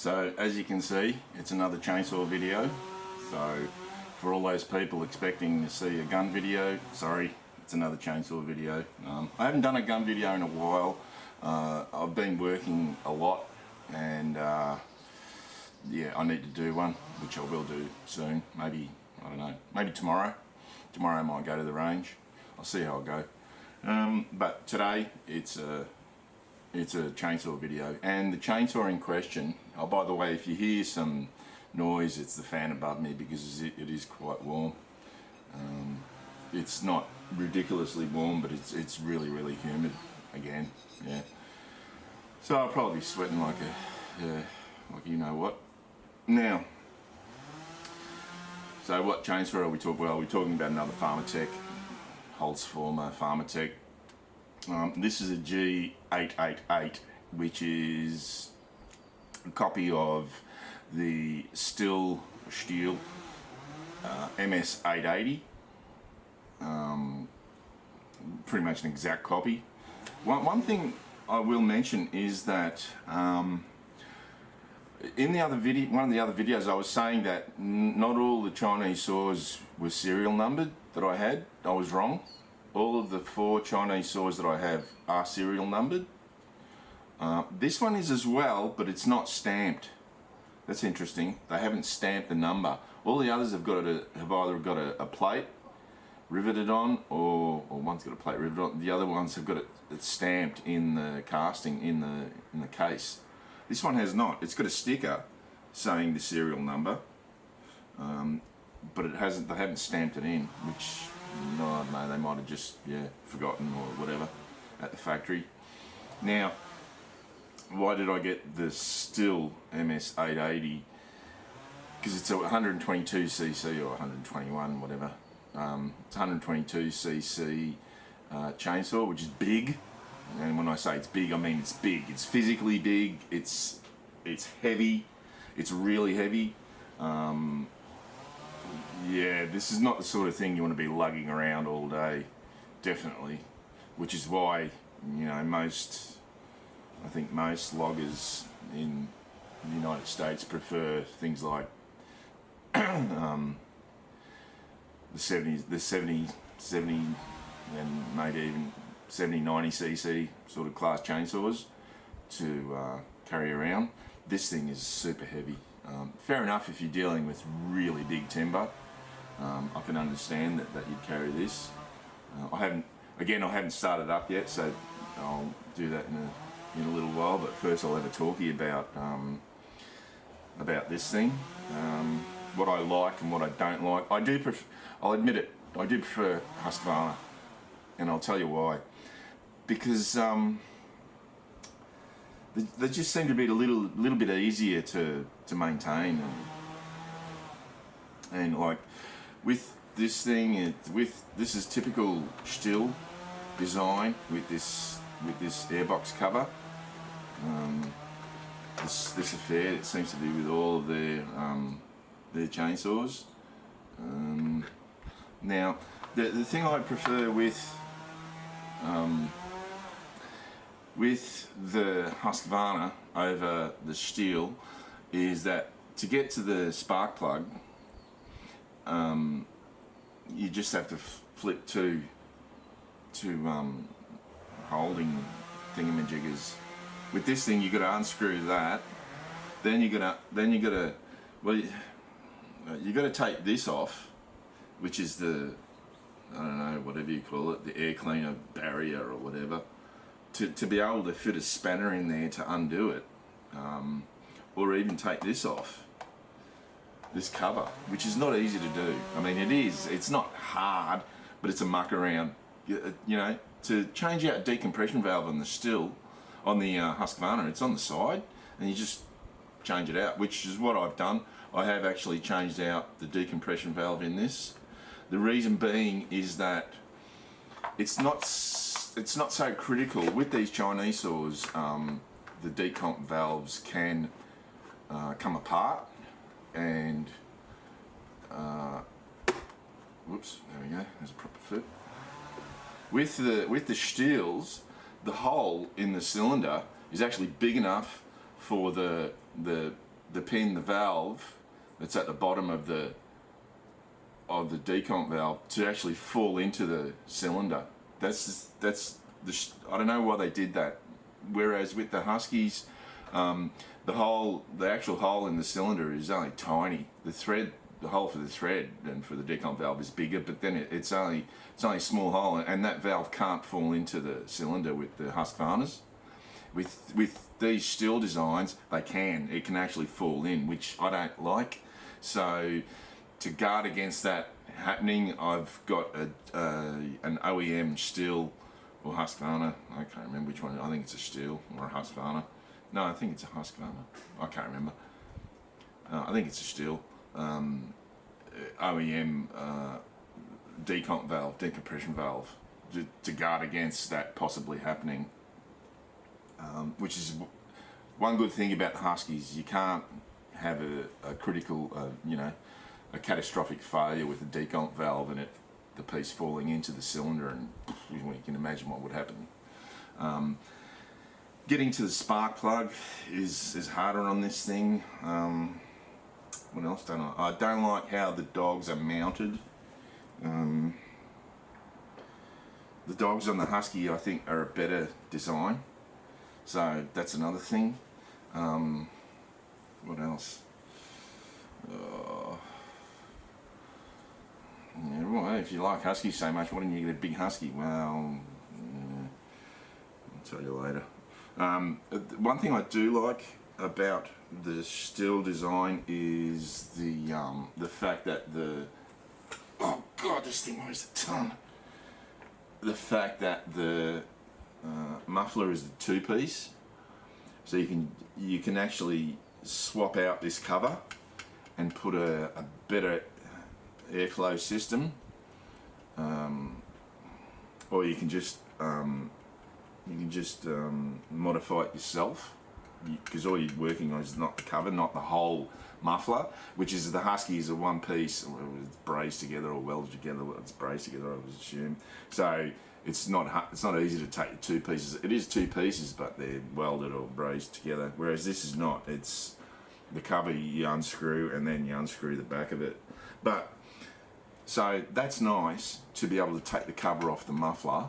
So as you can see, it's another chainsaw video. So for all those people expecting to see a gun video, sorry, it's another chainsaw video. I haven't done a gun video in a while. I've been working a lot, and yeah, I need to do one, which I will do soon. Maybe, I don't know, maybe tomorrow. Tomorrow I might go to the range. I'll see how I go. But today it's a chainsaw video, and the chainsaw in question, oh by the way, if you hear some noise, it's the fan above me because it is quite warm. It's not ridiculously warm, but it's really humid again. Yeah, so I'll probably be sweating like you know what. Now, so what chainsaw are we talking? Well, we're talking about another Farmertec, Holzformer Farmertec. This is a G888, which is a copy of the Stihl MS880. Pretty much an exact copy. One thing I will mention is that in the other video, one of the other videos, I was saying that not all the Chinese saws were serial numbered that I had. I was wrong. All of the 4 Chinese saws that I have are serial numbered. This one is as well, but it's not stamped. That's interesting. They haven't stamped the number. All the others have either got a plate riveted on, or one's got a plate riveted on. The other ones have got it stamped in the casting in the case. This one has not. It's got a sticker saying the serial number, but it hasn't. They haven't stamped it in, which, no, I don't know, they might have just forgotten or whatever at the factory. Now, why did I get the Stihl MS880? Because it's a 122cc or 121, whatever. It's 122cc chainsaw, which is big. And when I say it's big, I mean it's big. It's physically big. It's heavy. It's really heavy. Yeah, this is not the sort of thing you want to be lugging around all day, definitely. Which is why, you know, I think most loggers in the United States prefer things like the 70 and maybe even 70-90cc sort of class chainsaws to carry around. This thing is super heavy. Fair enough if you're dealing with really big timber. I can understand that you'd carry this. I haven't started up yet, so I'll do that in a little while. But first, I'll have a talkie about this thing. What I like and what I don't like. I'll admit it. I do prefer Husqvarna, and I'll tell you why. Because they just seem to be a little bit easier to maintain, and like with this thing, this is typical Stihl design with this airbox cover. This affair, it seems to be with all of their chainsaws. Now, the thing I prefer with the Husqvarna over the Stihl is that to get to the spark plug, you just have to flip two holding thingamajiggers. With this thing, you got to unscrew that. Then you got to take this off, which is the, I don't know, whatever you call it, the air cleaner barrier or whatever, to be able to fit a spanner in there to undo it, or even take this off, this cover, which is not easy to do. I mean, it's not hard, but it's a muck around. You know, to change out decompression valve on the Stihl, on the Husqvarna, it's on the side, and you just change it out, which is what I've done. I have actually changed out the decompression valve in this. The reason being is that it's not so critical with these Chinese saws. The decomp valves can come apart, and whoops, there we go. There's a proper fit. With the Stihls, the hole in the cylinder is actually big enough for the the valve that's at the bottom of the decomp valve to actually fall into the cylinder. That's I don't know why they did that. Whereas with the Huskies, the actual hole in the cylinder is only tiny. The hole for the thread and for the decomp valve is bigger, but then it's only a small hole, and that valve can't fall into the cylinder with the Husqvarnas. With these Stihl designs, it can actually fall in, which I don't like. So to guard against that happening, I've got an OEM Stihl or Husqvarna. I can't remember which one. I think it's a Stihl or a Husqvarna. No, I think it's a Husqvarna. I can't remember. I think it's a Stihl OEM decomp valve, decompression valve, to guard against that possibly happening. Which is one good thing about the Huskies. You can't have a critical, a catastrophic failure with a decomp valve and the piece falling into the cylinder, and you can imagine what would happen. Getting to the spark plug is harder on this thing. What else don't I? I don't like how the dogs are mounted. The dogs on the Husky, I think, are a better design. So that's another thing. What else? Yeah, well, if you like Huskies so much, why didn't you get a big Husky? Well, I'll tell you later. One thing I do like about the Stihl design is the fact that oh god, this thing weighs a ton. The fact that the muffler is the two-piece, so you can actually swap out this cover and put a better airflow system, or you can just modify it yourself, because all you're working on is not the cover, not the whole muffler, which is the Husky is a one piece, or it's braced together or welded together. It's braced together, I would assume. So it's not easy to take the two pieces. It is two pieces, but they're welded or braced together. Whereas this is not. It's the cover you unscrew and then you unscrew the back of it. But so that's nice to be able to take the cover off the muffler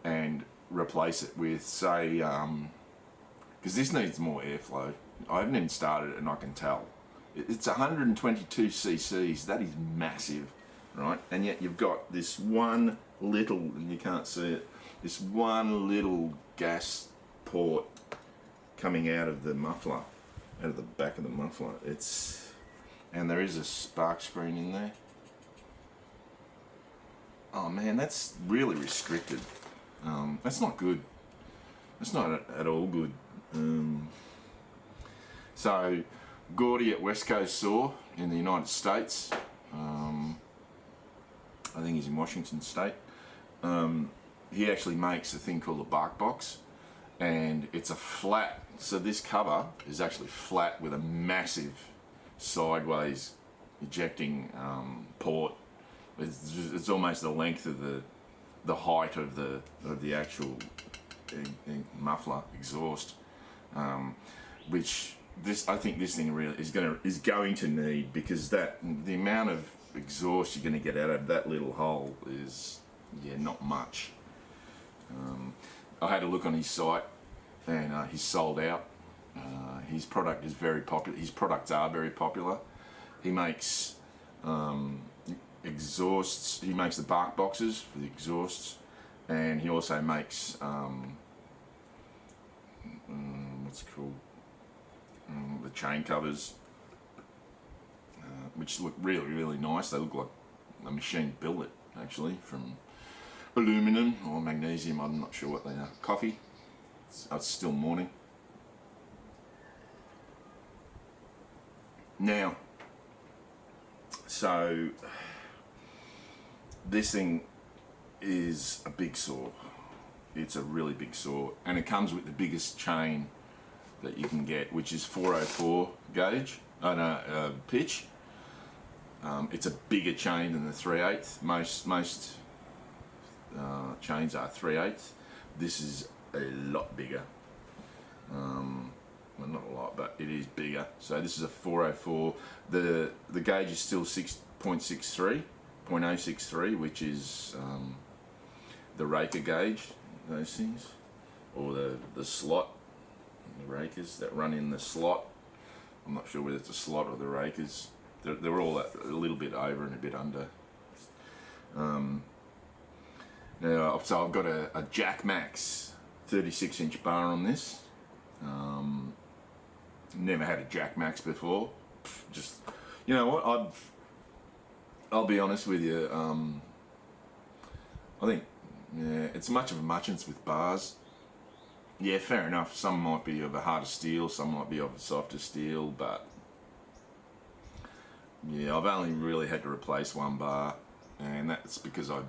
and replace it with, say, because this needs more airflow. I haven't even started it, and I can tell. It's 122 cc's. That is massive, right? And yet you've got this one little, and you can't see it, this one little gas port coming out of the muffler, out of the back of the muffler. And there is a spark screen in there. Oh man, that's really restricted. That's not good. That's not at all good. So Gordy at West Coast Saw in the United States, I think he's in Washington State, he actually makes a thing called a bark box, and it's a flat, so this cover is actually flat with a massive sideways ejecting port. It's almost the length of the height of the actual muffler exhaust, which I think this thing really is going to need, because the amount of exhaust you're going to get out of that little hole is not much. I had a look on his site, and he's sold out. His product is very popular. His products are very popular. He makes exhausts. He makes the bark boxes for the exhausts, and he also makes what's it called? The chain covers, which look really, really nice. They look like a machine built it, actually, from aluminum or magnesium. I'm not sure what they are. Coffee. It's still morning. Now, so this thing is a big saw. It's a really big saw, and it comes with the biggest chain that you can get, which is 404 gauge, pitch. It's a bigger chain than the 3/8. Most chains are 3/8. This is a lot bigger. well, not a lot, but it is bigger. So this is a 404. The gauge is still 0.63, which is the raker gauge, those things, or the slot, the rakers that run in the slot. I'm not sure whether it's a slot or the rakers. They're all a little bit over and a bit under. Now, so I've got a Jack Max 36-inch bar on this. Never had a Jack Max before. Just, you know what? I'll be honest with you. I think, yeah, it's much of a muchness with bars. Yeah, fair enough. Some might be of a harder steel, some might be of a softer steel, but yeah, I've only really had to replace one bar, and that's because I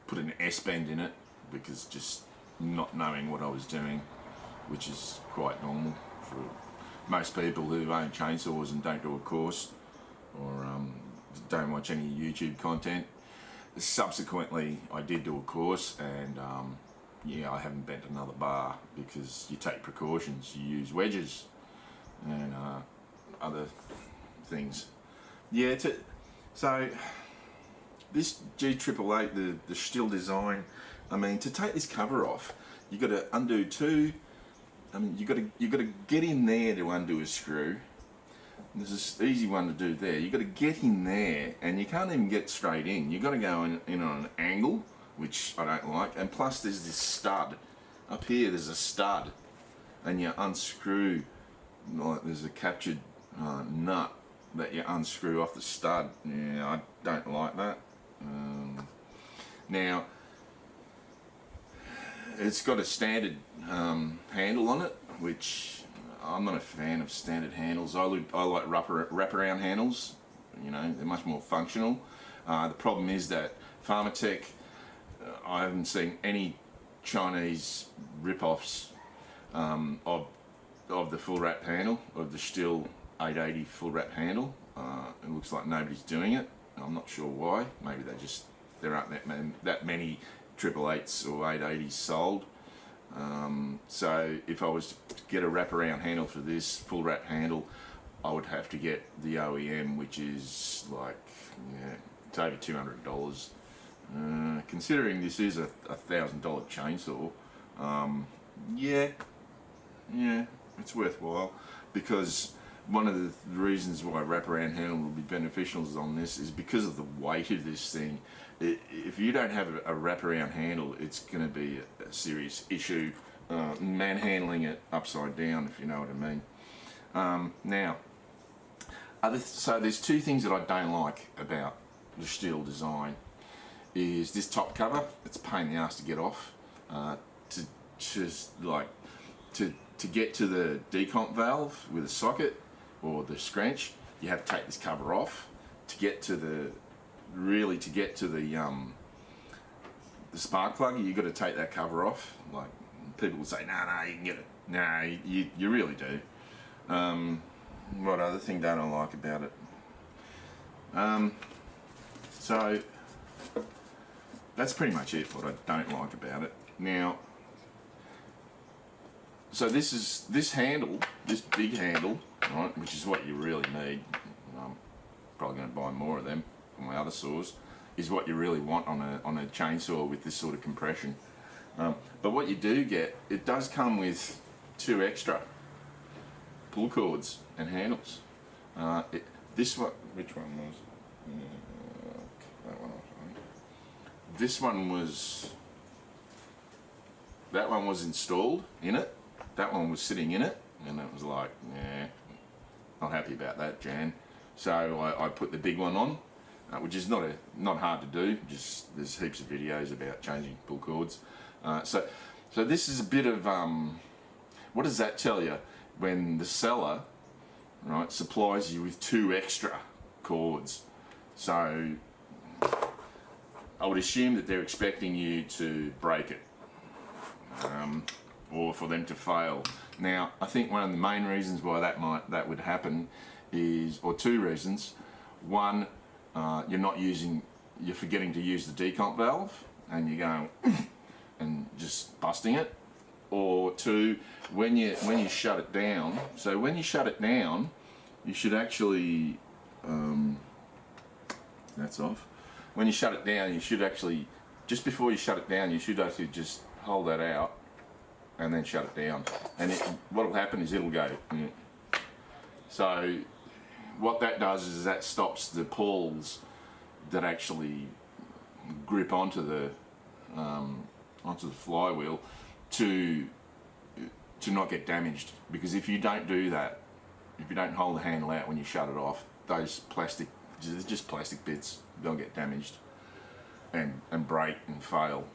put an S-bend in it, because just not knowing what I was doing, which is quite normal for most people who own chainsaws and don't do a course, or don't watch any YouTube content. Subsequently, I did do a course, and yeah, I haven't bent another bar because you take precautions. You use wedges and other things. Yeah, so this G888, the Stihl design, I mean, to take this cover off, you got to undo two. I mean, you got to get in there to undo a screw. There's this easy one to do there. You got to get in there, and you can't even get straight in. You got to go in on an angle, which I don't like. And plus, there's this stud up here. There's a stud, and you unscrew, like there's a captured nut that you unscrew off the stud. Yeah, I don't like that. Now, it's got a standard handle on it, which I'm not a fan of standard handles. I like wraparound handles. You know, they're much more functional. The problem is that Farmertec, I haven't seen any Chinese rip-offs of the full wrap handle, of the Stihl 880 full wrap handle. It looks like nobody's doing it. I'm not sure why. Maybe there aren't that many 888s or 880s sold. So if I was to get a wraparound handle for this full wrap handle, I would have to get the OEM, which is like, yeah, it's over $200. Considering this is a $1,000 chainsaw, yeah, it's worthwhile, because one of the reasons why a wraparound handle will be beneficial on this is because of the weight of this thing. If you don't have a wraparound handle, it's going to be a serious issue manhandling it upside down, if you know what I mean. Now, so there's two things that I don't like about the Stihl design. Is this top cover? It's a pain in the ass to get off. To get to the decomp valve with a socket or the scranch, you have to take this cover off. To get to the spark plug, you got to take that cover off. Like, people will say, no, you can get it. No, you really do. What other thing don't I like about it? So that's pretty much it, what I don't like about it. Now, so this handle, this big handle, right, which is what you really need. I'm probably going to buy more of them for my other saws, is what you really want on a chainsaw with this sort of compression. But what you do get, it does come with two extra pull cords and handles. This one, which one was? That one. This one was. That one was installed in it. That one was sitting in it, and it was like, yeah, not happy about that, Jan. So I put the big one on, which is not hard to do. Just there's heaps of videos about changing pull cords. So this is a bit of what does that tell you when the seller, right, supplies you with two extra cords? So I would assume that they're expecting you to break it, or for them to fail. Now, I think one of the main reasons why that would happen is, or two reasons. One, you're forgetting to use the decomp valve, and you're going and just busting it. or two, when you shut it down. So when you shut it down, you should actually that's off. When you shut it down, you should actually, just before you shut it down, you should actually just hold that out and then shut it down. And what will happen is it'll go. So what that does is that stops the pawls that actually grip onto the flywheel to not get damaged. Because if you don't do that, if you don't hold the handle out when you shut it off, those just plastic bits, they'll get damaged and break and fail.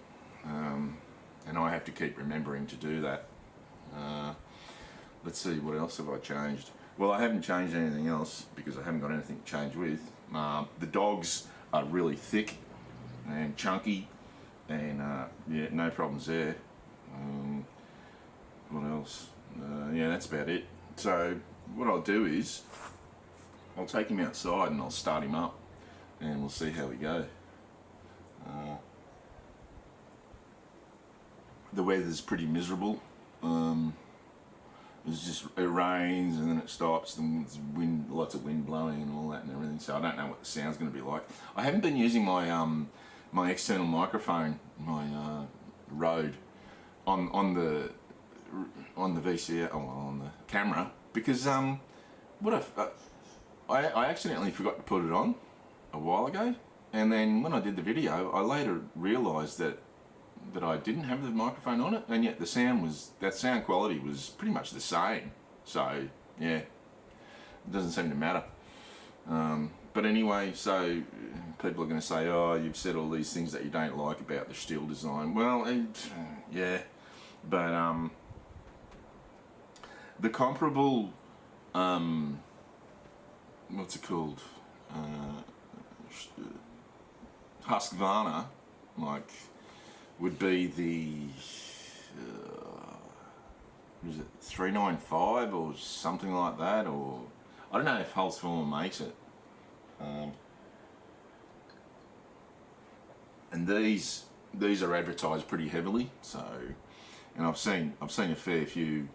And I have to keep remembering to do that. Let's see, what else have I changed? Well, I haven't changed anything else because I haven't got anything to change with. The dogs are really thick and chunky, and yeah, no problems there. What else? Yeah, that's about it. So what I'll do is I'll take him outside and I'll start him up and we'll see how we go. The weather's pretty miserable. It rains and then it stops, and there's lots of wind blowing and all that and everything. So I don't know what the sound's going to be like. I haven't been using my my external microphone, my Rode, on the VCR, on the camera, because I accidentally forgot to put it on a while ago, and then when I did the video, I later realised that I didn't have the microphone on it, and yet the sound quality was pretty much the same. So yeah, it doesn't seem to matter. But anyway, so people are going to say, oh, you've said all these things that you don't like about the steel design. Well, yeah, but the comparable, what's it called, Husqvarna, like, would be the what is it, 395 or something like that, or I don't know if Husqvarna makes it. And these are advertised pretty heavily. So, and I've seen a fair few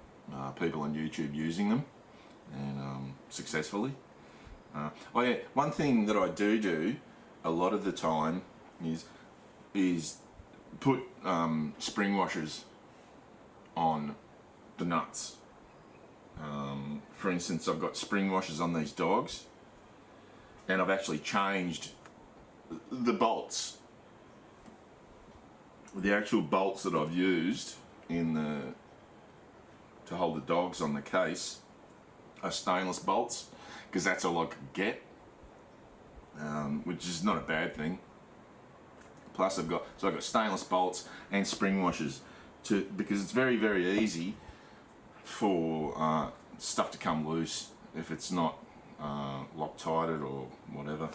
people on YouTube using them, and successfully. Oh yeah, one thing that I do a lot of the time is put spring washers on the nuts. For instance, I've got spring washers on these dogs, and I've actually changed the bolts. The actual bolts that I've used to hold the dogs on the case are stainless bolts, because that's all I could get, which is not a bad thing. Plus I've got stainless bolts and spring washers because it's very, very easy for stuff to come loose if it's not Loctited or whatever.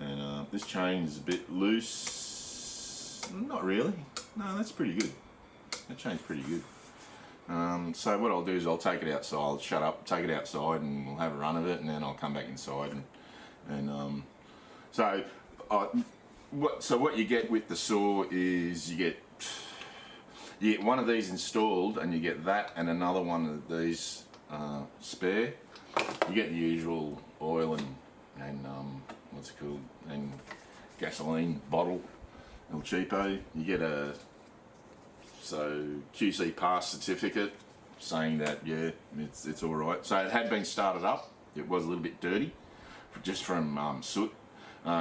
And this chain is a bit loose. Not really. No, that's pretty good. That chain's pretty good. So what I'll do is I'll take it outside. I'll shut up, take it outside, and we'll have a run of it, and then I'll come back inside. So what you get with the saw is you get one of these installed, and you get that and another one of these spare. You get the usual oil and what's it called, and gasoline bottle, El Cheapo. You get a QC pass certificate saying that yeah, it's all right. So it had been started up. It was a little bit dirty, just from soot.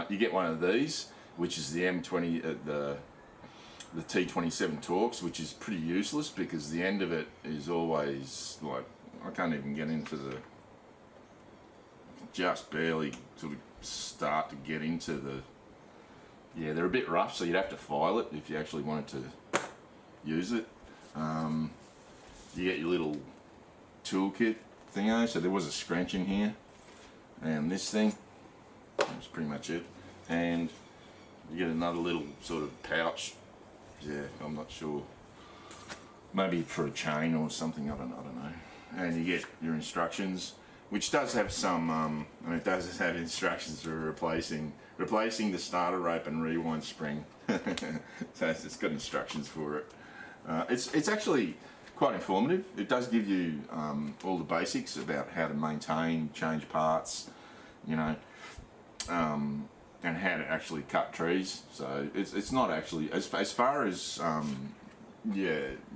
You get one of these, which is the M20, the T27 Torx, which is pretty useless because the end of it is always like, I can't even get into just barely sort of start to get into yeah, they're a bit rough, so you'd have to file it if you actually wanted to use it. You get your little toolkit thingo, so there was a scrunch in here, and this thing, that's pretty much it. And you get another little sort of pouch, yeah, I'm not sure, maybe for a chain or something, I don't know. And you get your instructions, which does have some, it does have instructions for replacing the starter rope and rewind spring. So it's got instructions for it. It's actually quite informative. It does give you all the basics about how to maintain, change parts, you know, and how to actually cut trees. So it's not actually, as far as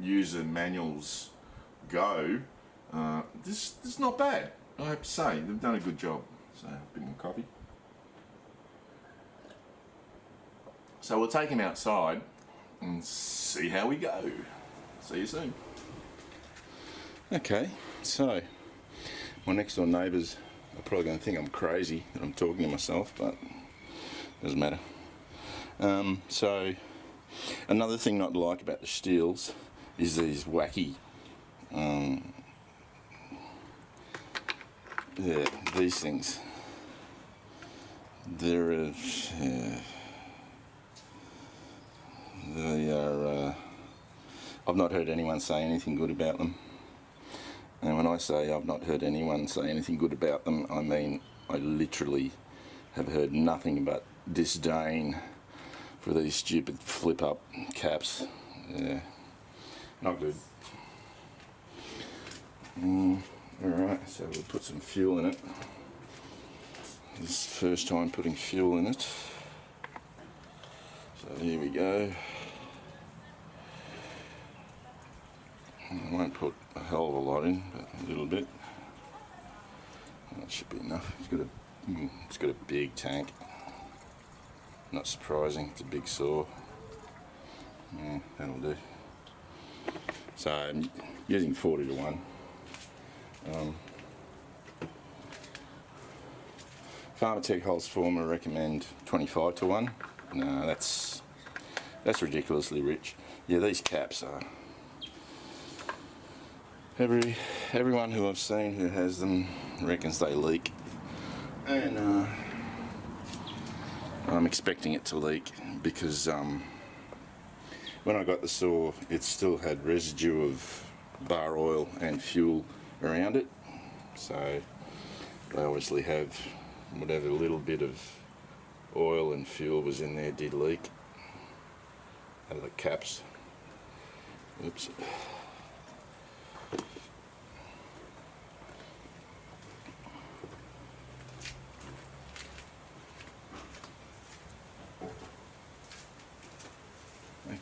user manuals go, this is not bad. I have to say, they've done a good job. So a bit more coffee. So we'll take him outside and see how we go. See you soon. Okay, so my next door neighbours are probably going to think I'm crazy that I'm talking to myself, but doesn't matter. So another thing not to like about the steels is these wacky these things. They are I've not heard anyone say anything good about them. And when I say I've not heard anyone say anything good about them, I mean I literally have heard nothing but disdain for these stupid flip-up caps. Yeah, not good. Alright, so we'll put some fuel in it. This is the first time putting fuel in it. So here we go. I won't put a hell of a lot in, but a little bit. That should be enough. It's got a big tank. Not surprising, it's a big saw. Yeah, that'll do. So I'm using 40 to 1. Farmertec Holz Former recommend 25 to 1. No, that's ridiculously rich. Yeah, these caps are. Everyone who I've seen who has them reckons they leak, and I'm expecting it to leak because when I got the saw, it still had residue of bar oil and fuel around it, so they obviously have whatever little bit of oil and fuel was in there did leak out of the caps. Oops.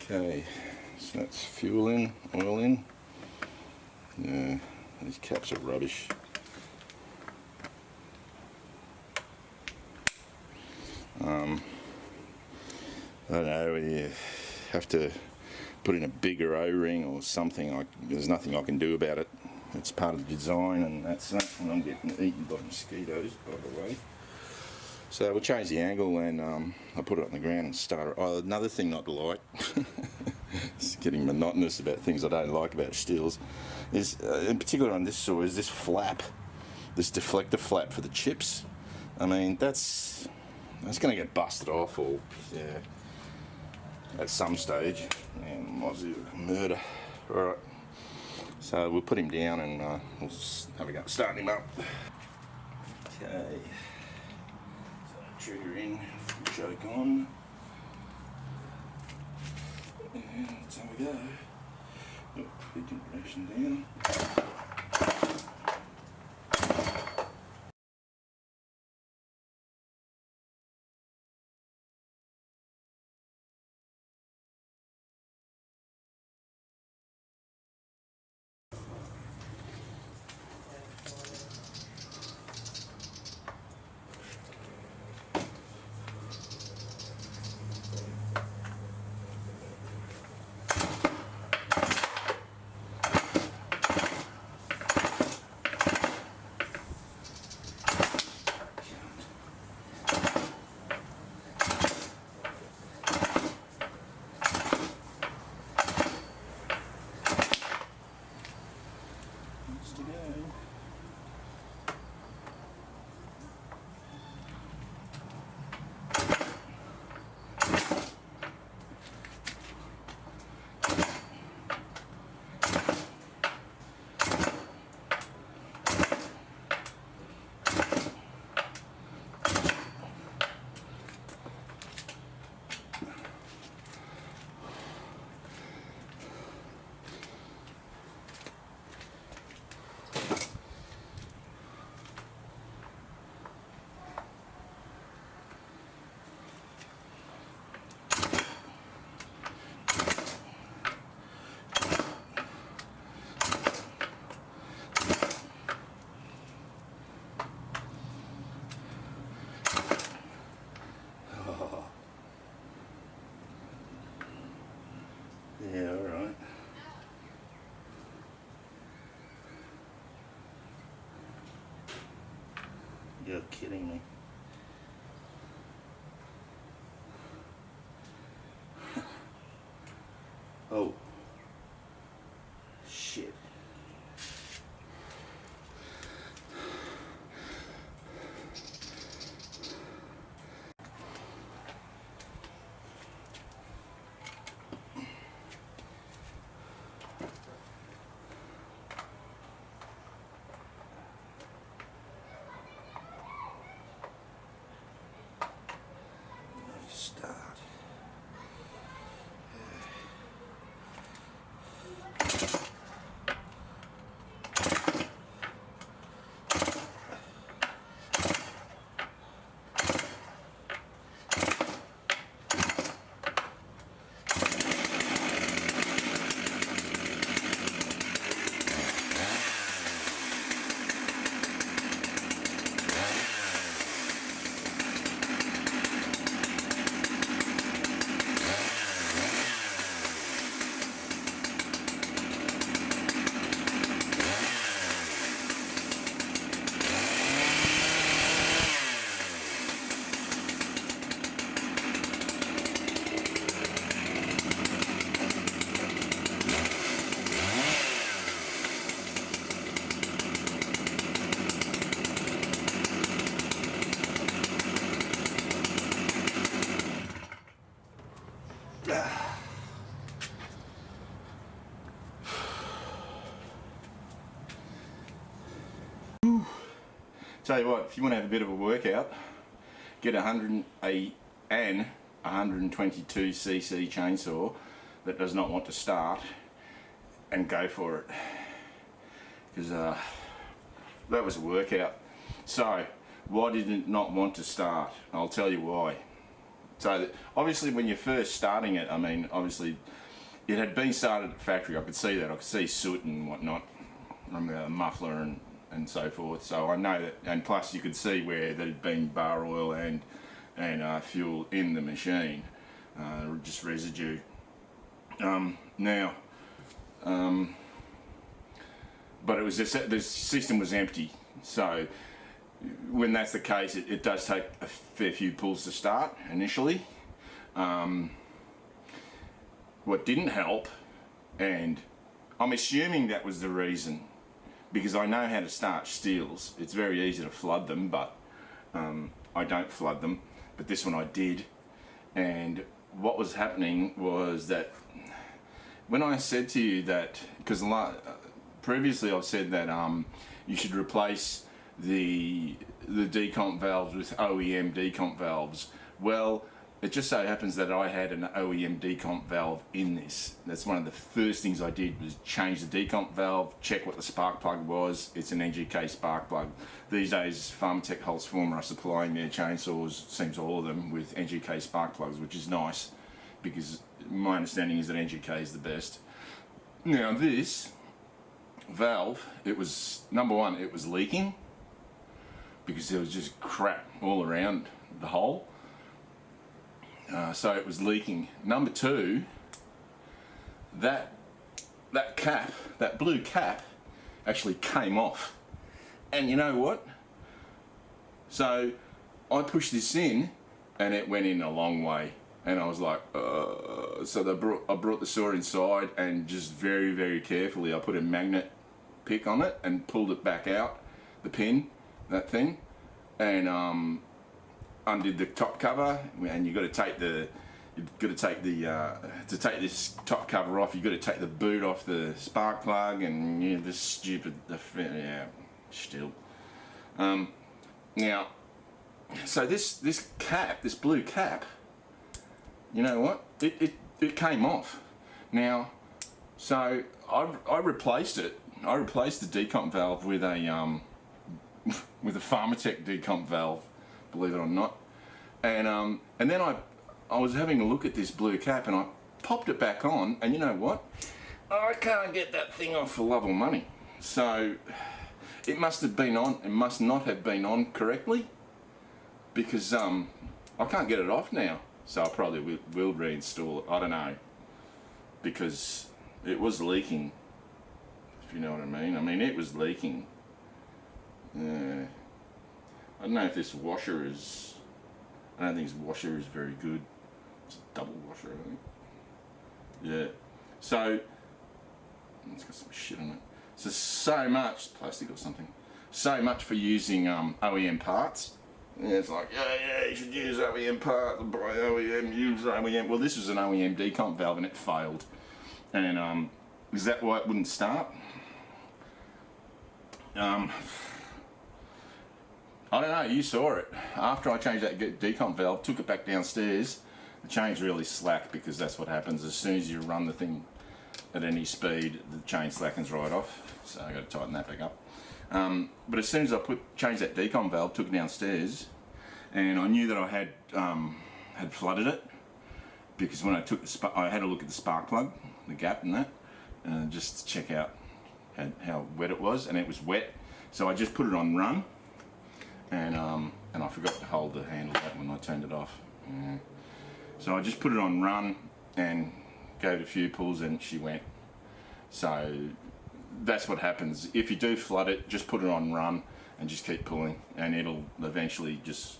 Okay, so that's fuel in, oil in. Yeah, these caps are rubbish. I don't know, you have to put in a bigger O-ring or something. There's nothing I can do about it. It's part of the design, and that's that. And I'm getting eaten by mosquitoes, by the way. So we'll change the angle, and I'll put it on the ground and start it. Oh, another thing not to like, it's getting monotonous about things I don't like about steels, is in particular on this saw, is this flap, this deflector flap for the chips. I mean, that's going to get busted off, or yeah, at some stage. And Aussie murder. Alright, so we'll put him down and we'll have a go starting him up. Okay. Trigger in, choke on, and that's how we go. Oh, big compression down. You're kidding me. Oh. Shit. Start. Tell you what, if you want to have a bit of a workout, get 100 and 122cc chainsaw that does not want to start and go for it, because that was a workout. So why did it not want to start? I'll tell you why. So obviously when you're first starting it, I mean obviously it had been started at the factory. I could see that, I could see soot and whatnot from the muffler and so forth. So I know that, and plus you could see where there had been bar oil and fuel in the machine, just residue. But it was just, the system was empty. So when that's the case, it does take a fair few pulls to start initially. What didn't help, and I'm assuming that was the reason, because I know how to start steels. It's very easy to flood them, but I don't flood them. But this one I did. And what was happening was that when I said to you that, because previously I've said that you should replace the decomp valves with OEM decomp valves. Well, it just so happens that I had an OEM decomp valve in this. That's one of the first things I did, was change the decomp valve, check what the spark plug was. It's an NGK spark plug. These days, Farmertec Former are supplying their chainsaws, seems all of them, with NGK spark plugs, which is nice, because my understanding is that NGK is the best. Now this valve, it was, number one, it was leaking, because there was just crap all around the hole. So it was leaking. Number two, that cap, that blue cap, actually came off. And you know what? So I pushed this in, and it went in a long way. And I was like, so I brought the saw inside, and just very, very carefully I put a magnet pick on it and pulled it back out, the pin, that thing, and undid the top cover. And to take this top cover off, you've got to take the boot off the spark plug, and yeah, this stupid, yeah, still. Now, so this cap, this blue cap, you know what? It came off. Now, so I replaced it. I replaced the decomp valve with a Farmertec decomp valve, believe it or not. And then I was having a look at this blue cap, and I popped it back on, and you know what? I can't get that thing off for love or money. So it must have been on, it must not have been on correctly, because I can't get it off now. So I probably will reinstall it. I don't know, because it was leaking, if you know what I mean. I mean, it was leaking. I don't know if this washer is, I don't think this washer is very good. It's a double washer, I think. Yeah. So, it's got some shit on it. So much, plastic or something. So much for using OEM parts. Yeah, it's like, yeah, you should use OEM parts, buy OEM, use OEM. Well, this was an OEM decomp valve and it failed. And is that why it wouldn't start? I don't know, you saw it. After I changed that decomp valve, took it back downstairs, the chain's really slack because that's what happens. As soon as you run the thing at any speed, the chain slackens right off. So I got to tighten that back up. But as soon as I changed that decom valve, took it downstairs, and I knew that I had flooded it, because when I took I had a look at the spark plug, the gap in that, just to check out how wet it was, and it was wet. So I just put it on run, and I forgot to hold the handle of that when I turned it off. Yeah. So I just put it on run and gave it a few pulls, and she went. So that's what happens. If you do flood it, just put it on run and just keep pulling, and it'll eventually just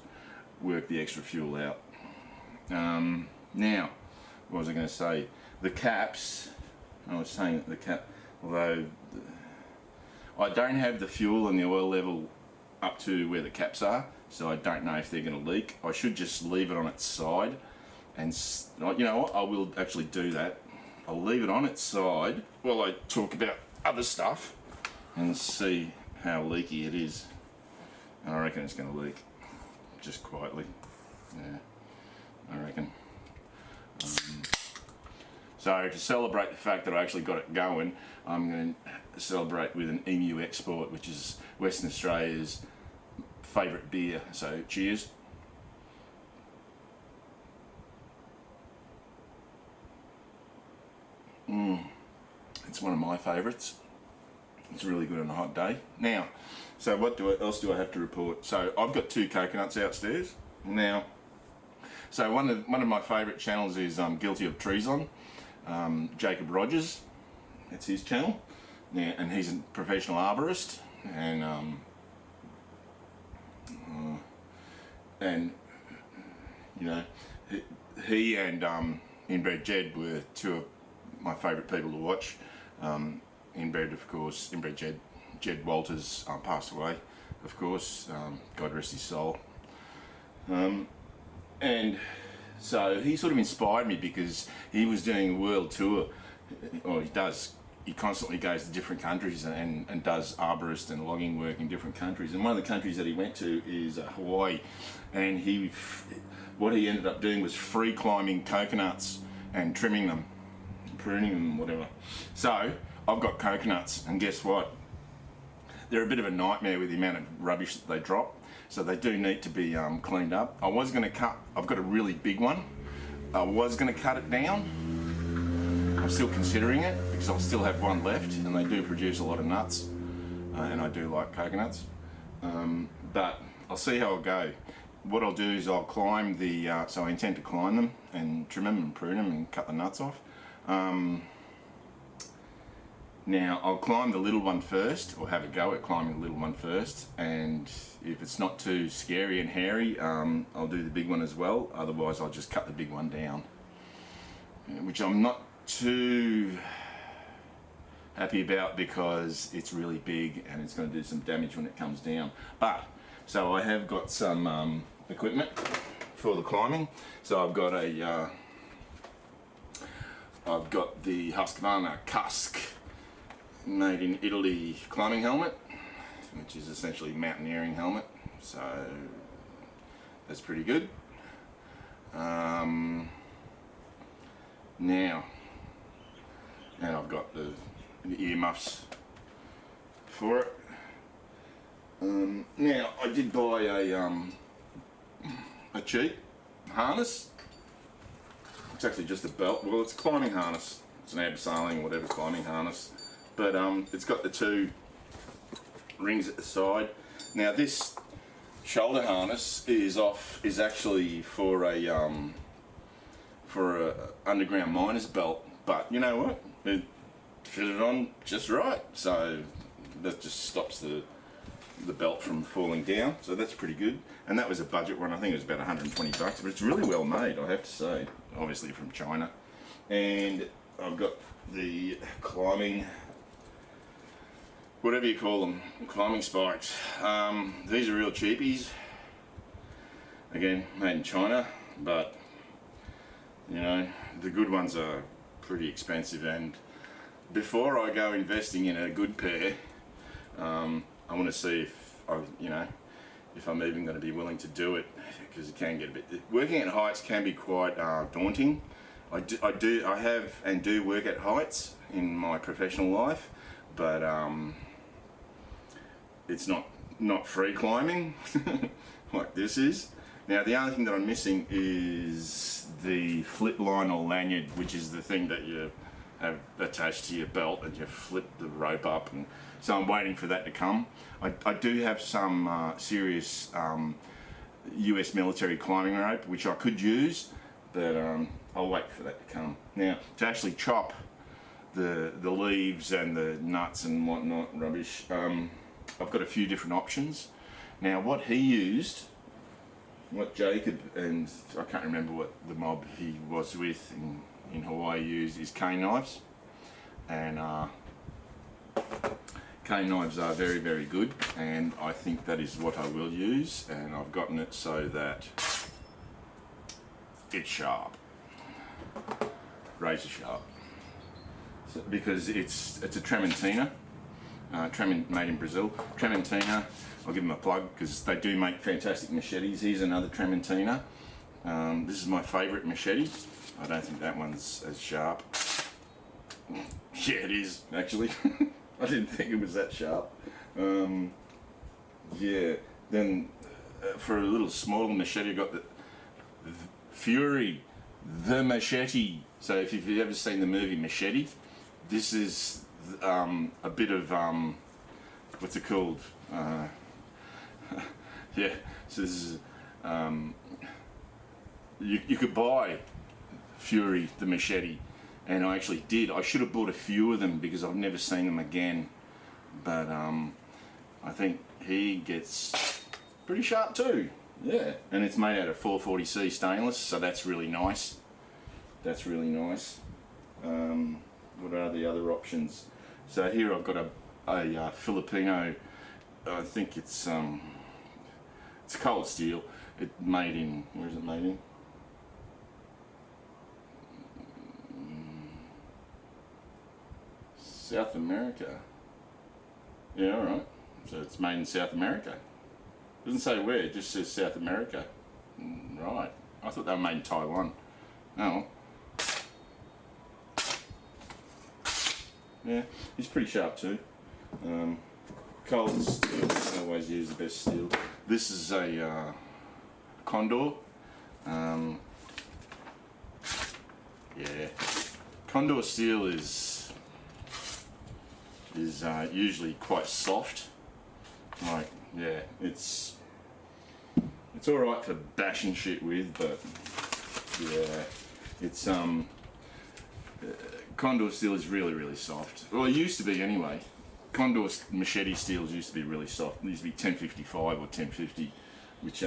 work the extra fuel out. Now, what was I going to say? The caps, I was saying that the cap, although I don't have the fuel and the oil level up to where the caps are, so I don't know if they're going to leak. I should just leave it on its side, and you know what, I will actually do that. I'll leave it on its side while I talk about other stuff and see how leaky it is. And I reckon it's going to leak, just quietly. Yeah, I reckon. So to celebrate the fact that I actually got it going, I'm going to celebrate with an Emu Export, which is Western Australia's favourite beer. So cheers. It's one of my favourites. It's really good on a hot day. Now, so what else do I have to report? So I've got 2 coconuts outstairs now. So one of my favourite channels is Guilty of Treason. Jacob Rogers, that's his channel. Yeah, and he's a professional arborist, and you know, he and Inbred Jed were 2 of my favourite people to watch. Inbred, of course, Inbred Jed Walters passed away, of course, God rest his soul. And so he sort of inspired me because he was doing a world tour, or he constantly goes to different countries and does arborist and logging work in different countries. And one of the countries that he went to is Hawaii, and what he ended up doing was free climbing coconuts and trimming them, pruning them, whatever. So I've got coconuts, and guess what? They're a bit of a nightmare with the amount of rubbish that they drop, so they do need to be cleaned up. I was going to cut, I've got a really big one, I was going to cut it down. I'm still considering it because I'll still have one left, and they do produce a lot of nuts, and I do like coconuts, but I'll see how I'll go. What I'll do is I'll climb so I intend to climb them and trim them and prune them and cut the nuts off. Now I'll climb the little one first, or have a go at climbing the little one first, and if it's not too scary and hairy, I'll do the big one as well. Otherwise I'll just cut the big one down, which I'm not too happy about because it's really big and it's going to do some damage when it comes down. But so I have got some equipment for the climbing. So I've got the Husqvarna Cusk made in Italy climbing helmet, which is essentially a mountaineering helmet, so that's pretty good. Now, and I've got the earmuffs for it. Now I did buy a cheap harness. It's actually just a belt. Well, it's a climbing harness. It's an abseiling, whatever, climbing harness. But it's got the 2 rings at the side. Now this shoulder harness is actually for a underground miner's belt. But you know what? It fitted on just right. So that just stops the the belt from falling down, so that's pretty good. And that was a budget one. I think it was about 120 bucks, but it's really well made, I have to say. Obviously from China. And I've got the climbing, whatever you call them, climbing spikes. These are real cheapies. Again, made in China, but you know, the good ones are pretty expensive. And before I go investing in a good pair, I want to see if if I'm even going to be willing to do it, because it can get a bit. Working at heights can be quite daunting. I have and do work at heights in my professional life, but it's not free climbing like this is. Now the only thing that I'm missing is the flip line or lanyard, which is the thing that you have attached to your belt and you flip the rope up, and so I'm waiting for that to come. I do have some serious US military climbing rope which I could use, but I'll wait for that to come. Now to actually chop the leaves and the nuts and whatnot rubbish, I've got a few different options. Now what he used, what Jacob, and I can't remember what the mob he was with in Hawaii used, is cane knives. And cane knives are very, very good, and I think that is what I will use, and I've gotten it so that it's sharp, razor sharp, so, because it's a Trementina, made in Brazil. Trementina, I'll give them a plug because they do make fantastic machetes. Here's another Trementina. This is my favourite machete. I don't think that one's as sharp. Yeah, it is actually. I didn't think it was that sharp. Yeah. Then for a little smaller machete, I got the Fury, the machete. So if you've ever seen the movie Machete, this is a bit of what's it called? Yeah. So this is you could buy Fury, the machete. And I actually did. I should have bought a few of them because I've never seen them again. But I think he gets pretty sharp too. Yeah. And it's made out of 440C stainless, so that's really nice. That's really nice. What are the other options? So here I've got a Filipino. I think it's cold steel. It's made in, where is it made in? South America. Yeah, alright. So it's made in South America. Doesn't say where, it just says South America. Right. I thought they were made in Taiwan. Oh. Yeah, he's pretty sharp too. Cold steel, I always use the best steel. This is a Condor. Yeah. Condor steel is usually quite soft. Like, yeah, it's all right for bashing shit with, but yeah, it's Condor steel is really, really soft. Well, it used to be anyway. Condor machete steels used to be really soft. It used to be 1055 or 1050, which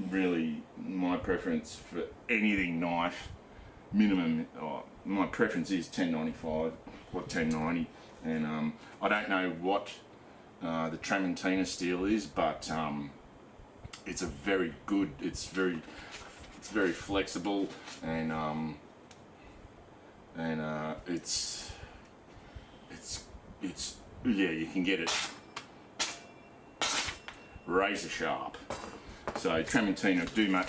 really my preference for anything knife minimum. My preference is 1095 or 1090. And I don't know what the Trementina steel is, but it's a very good. It's very flexible, and it's yeah, you can get it razor sharp. So Trementina do make.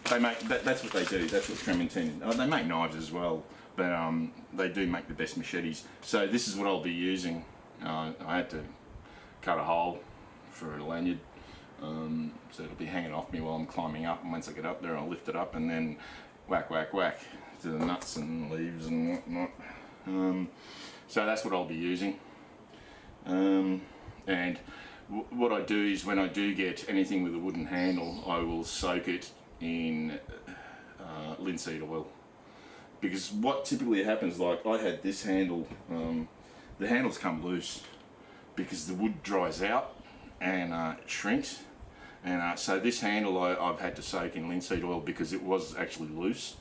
They make that's what they do. That's what Trementina. Oh, they make knives as well. But they do make the best machetes. So this is what I'll be using. I had to cut a hole for a lanyard, so it'll be hanging off me while I'm climbing up, and once I get up there I'll lift it up and then whack whack whack to the nuts and leaves and whatnot. So that's what I'll be using. And what I do is when I do get anything with a wooden handle, I will soak it in linseed oil. Because what typically happens, like I had this handle, the handles come loose because the wood dries out and it shrinks. And so this handle I've had to soak in linseed oil because it was actually loose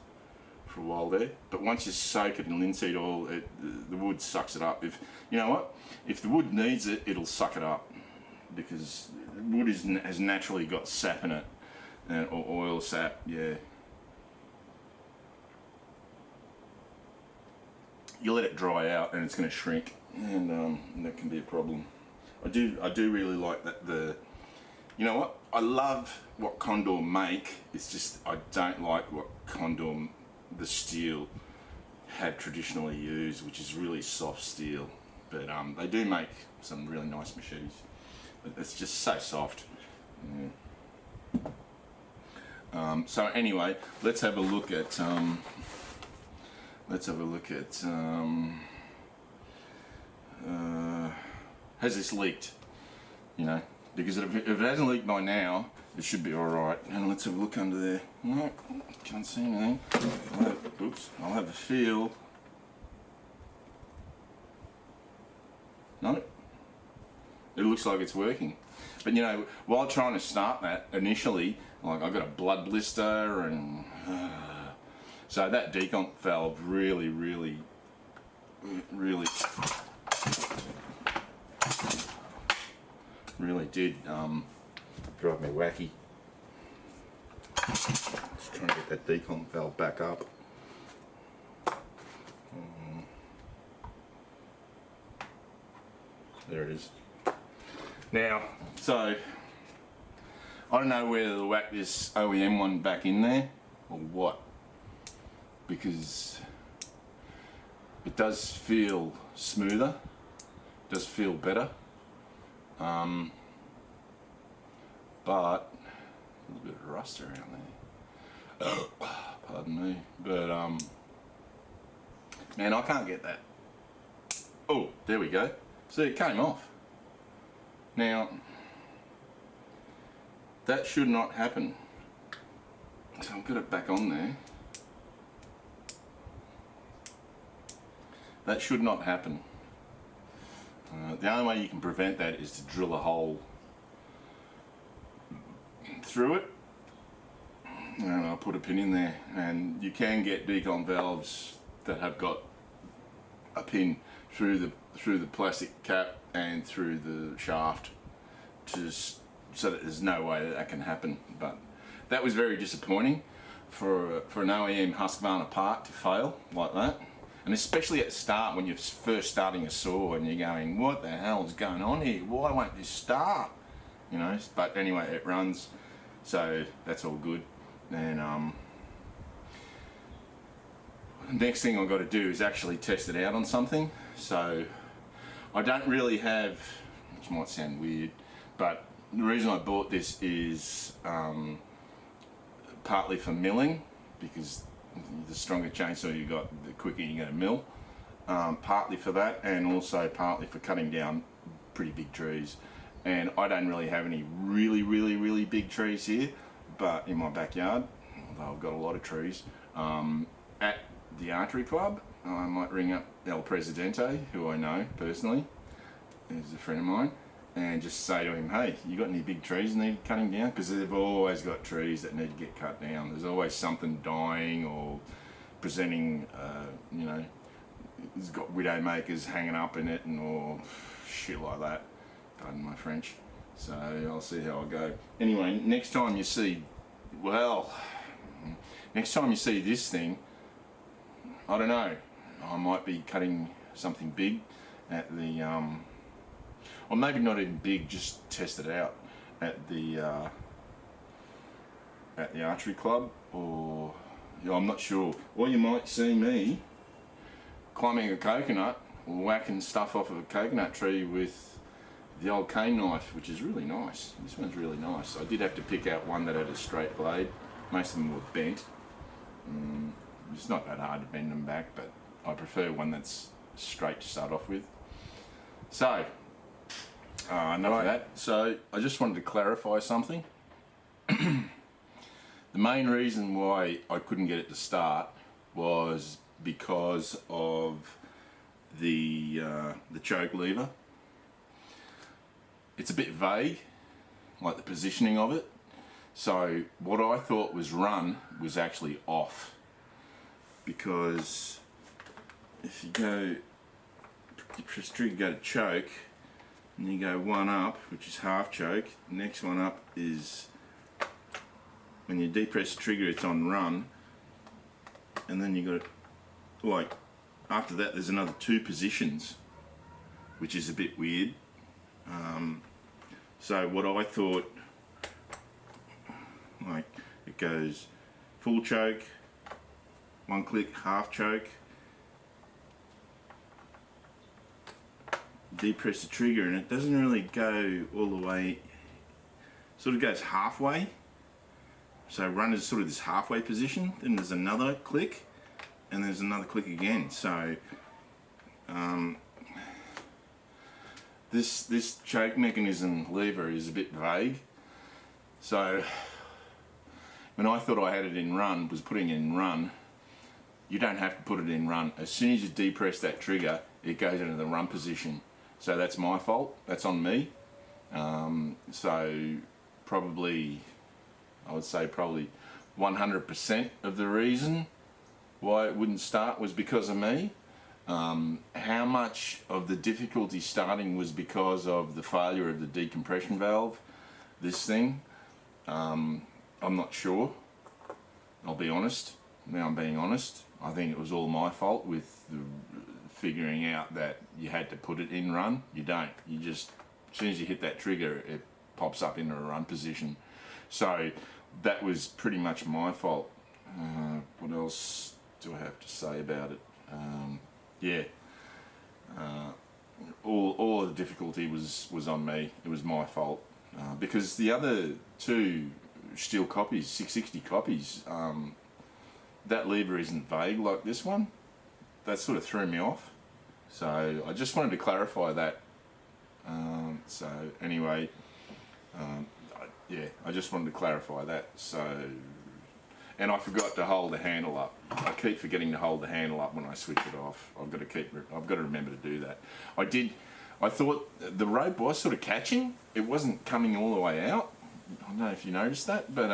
for a while there. But once you soak it in linseed oil, the wood sucks it up. If you know what, if the wood needs it, it'll suck it up, because wood has naturally got sap in it, or oil sap. Yeah. You let it dry out, and it's going to shrink, and that can be a problem. I do really like that. You know what? I love what Condor make. It's just I don't like what Condor, the steel, have traditionally used, which is really soft steel. But they do make some really nice machetes. But it's just so soft. Yeah. So anyway, let's have a look at. Has this leaked? You know, because if it hasn't leaked by now, it should be all right. And let's have a look under there. No, can't see anything. I'll have a feel. No, it looks like it's working. But you know, while trying to start that initially, like I got a blood blister, and so that decomp valve really did drive me wacky. Just trying to get that decomp valve back up. There it is. Now, so I don't know whether to whack this OEM one back in there or what, because it does feel smoother, does feel better, but a little bit of rust around there. Pardon me, but man, I can't get that. Oh, there we go. See, it came off. Now, that should not happen. So I've got it back on there. That should not happen. The only way you can prevent that is to drill a hole through it, and I'll put a pin in there. And you can get decomp valves that have got a pin through the plastic cap and through the shaft, so that there's no way that can happen. But that was very disappointing for an OEM Husqvarna part to fail like that. And especially at the start, when you're first starting a saw and you're going, what the hell's going on here? Why won't this start? You know, but anyway, it runs, so that's all good. And the next thing I've got to do is actually test it out on something. So I don't really have, which might sound weird, but the reason I bought this is partly for milling, because the stronger chainsaw you got, the quicker you're going to mill. Partly for that, and also partly for cutting down pretty big trees. And I don't really have any really big trees here, but in my backyard, although I've got a lot of trees. At the archery club, I might ring up El Presidente, who I know personally, who's a friend of mine, and just say to him, hey, you got any big trees need cutting down? Because they've always got trees that need to get cut down. There's always something dying or presenting, you know, it's got widow makers hanging up in it, and or shit like that. Pardon my French. So I'll see how I go. Anyway, next time you see this thing, I don't know, I might be cutting something big at the or maybe not even big, just test it out at the archery club, or I'm not sure. Or you might see me climbing a coconut or whacking stuff off of a coconut tree with the old cane knife, which is really nice. This one's really nice. I did have to pick out one that had a straight blade. Most of them were bent. It's not that hard to bend them back, but I prefer one that's straight to start off with. So, enough of that. So, I just wanted to clarify something. The main reason why I couldn't get it to start was because of the choke lever. It's a bit vague, like the positioning of it. So what I thought was run was actually off, because if you go, you press trigger, go to choke, and you go one up, which is half choke. The next one up is when you depress the trigger, it's on run, and then you got like after that there's another 2 positions, which is a bit weird. So what I thought, like it goes full choke, 1 click, half choke, depress the trigger, and it doesn't really go all the way, sort of goes halfway. So run is sort of this halfway position, then there's another click, and there's another click again. So this choke mechanism lever is a bit vague. So when I thought I had it in run, was putting it in run, you don't have to put it in run. As soon as you depress that trigger, it goes into the run position. So that's my fault, that's on me. So probably, I would say probably 100% of the reason why it wouldn't start was because of me. How much of the difficulty starting was because of the failure of the decompression valve, this thing, I'm not sure. I'll be honest. Now I'm being honest. I think it was all my fault with figuring out that you had to put it in run. You don't. You just, as soon as you hit that trigger, it pops up into a run position. So that was pretty much my fault. What else do I have to say about it? Yeah, all the difficulty was on me. It was my fault, because the other 2 steel copies, 660 copies, that lever isn't vague like this one. That sort of threw me off. So I just wanted to clarify that. So anyway, yeah, I just wanted to clarify that. So, and I forgot to hold the handle up. I keep forgetting to hold the handle up when I switch it off. I've got to remember to do that. I thought the rope was sort of catching. It wasn't coming all the way out. I don't know if you noticed that, but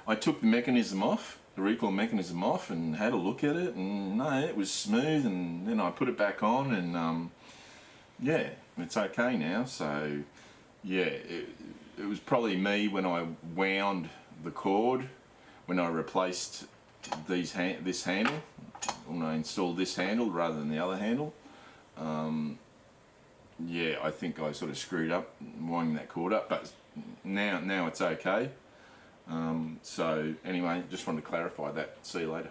I took the mechanism off, the recoil mechanism off, and had a look at it, and no, it was smooth, and then I put it back on, and yeah, it's okay now. So yeah, it was probably me when I wound the cord, when I replaced this handle, when I installed this handle rather than the other handle. Yeah, I think I sort of screwed up winding that cord up, but now it's okay. So anyway, just wanted to clarify that. See you later.